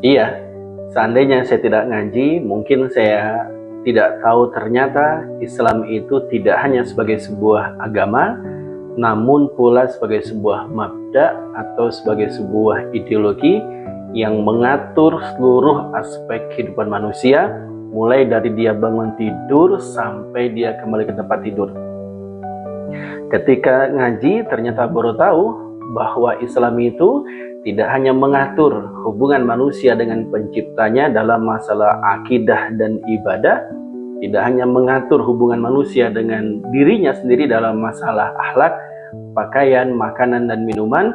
Iya, seandainya saya tidak ngaji, mungkin saya tidak tahu ternyata Islam itu tidak hanya sebagai sebuah agama, namun pula sebagai sebuah mabda atau sebagai sebuah ideologi yang mengatur seluruh aspek kehidupan manusia, mulai dari dia bangun tidur sampai dia kembali ke tempat tidur. Ketika ngaji, ternyata baru tahu bahwa Islam itu tidak hanya mengatur hubungan manusia dengan penciptanya dalam masalah akidah dan ibadah, tidak hanya mengatur hubungan manusia dengan dirinya sendiri dalam masalah akhlak, pakaian, makanan, dan minuman,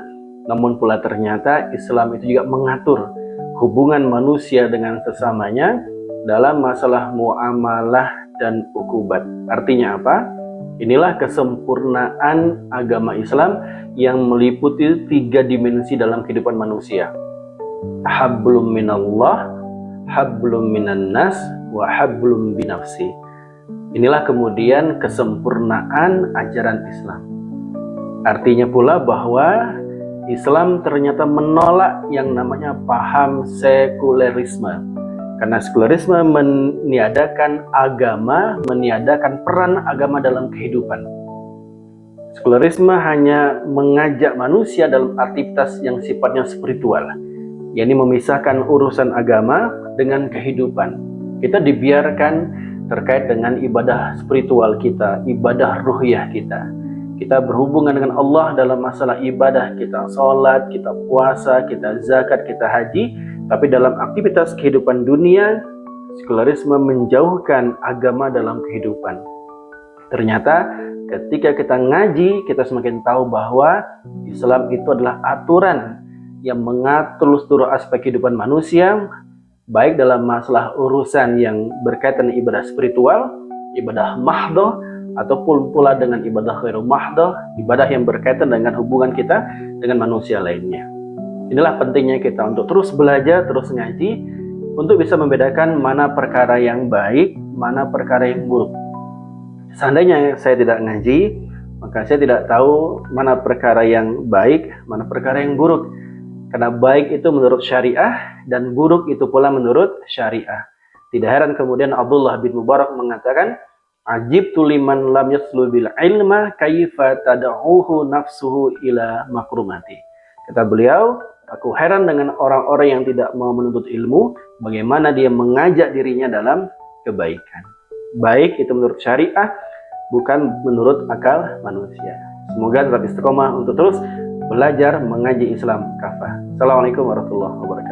namun pula ternyata Islam itu juga mengatur hubungan manusia dengan sesamanya dalam masalah muamalah dan ukubat. Artinya apa? Inilah kesempurnaan agama Islam yang meliputi 3 dimensi dalam kehidupan manusia. Hablum minallah, hablum minan nas, wa hablum binafsi. Inilah kemudian kesempurnaan ajaran Islam. Artinya pula bahwa Islam ternyata menolak yang namanya paham sekulerisme. Karena sekulerisme meniadakan agama, meniadakan peran agama dalam kehidupan. Sekulerisme hanya mengajak manusia dalam aktivitas yang sifatnya spiritual, yakni memisahkan urusan agama dengan kehidupan. Kita dibiarkan terkait dengan ibadah spiritual kita, ibadah ruhiyah kita. Kita berhubungan dengan Allah dalam masalah ibadah kita, sholat, kita puasa, kita zakat, kita haji. Tapi dalam aktivitas kehidupan dunia, sekulerisme menjauhkan agama dalam kehidupan. Ternyata ketika kita ngaji, kita semakin tahu bahwa Islam itu adalah aturan yang mengatur seluruh aspek kehidupan manusia, baik dalam masalah urusan yang berkaitan dengan ibadah spiritual, ibadah mahdoh, ataupun pula dengan ibadah ghairu mahdoh, ibadah yang berkaitan dengan hubungan kita dengan manusia lainnya. Inilah pentingnya kita untuk terus belajar, terus ngaji, untuk bisa membedakan mana perkara yang baik, mana perkara yang buruk. Seandainya saya tidak ngaji, maka saya tidak tahu mana perkara yang baik, mana perkara yang buruk. Karena baik itu menurut syariah, dan buruk itu pula menurut syariah. Tidak heran kemudian Abdullah bin Mubarak mengatakan, Ajibtu liman lam yaslu bil ilma kaifa tad'uhu nafsuhu ila makrumati. Kata beliau, aku heran dengan orang-orang yang tidak mau menuntut ilmu, bagaimana dia mengajak dirinya dalam kebaikan. Baik itu menurut syariah, bukan menurut akal manusia. Semoga tetap istiqomah untuk terus belajar mengaji Islam kafah. Assalamualaikum warahmatullahi wabarakatuh.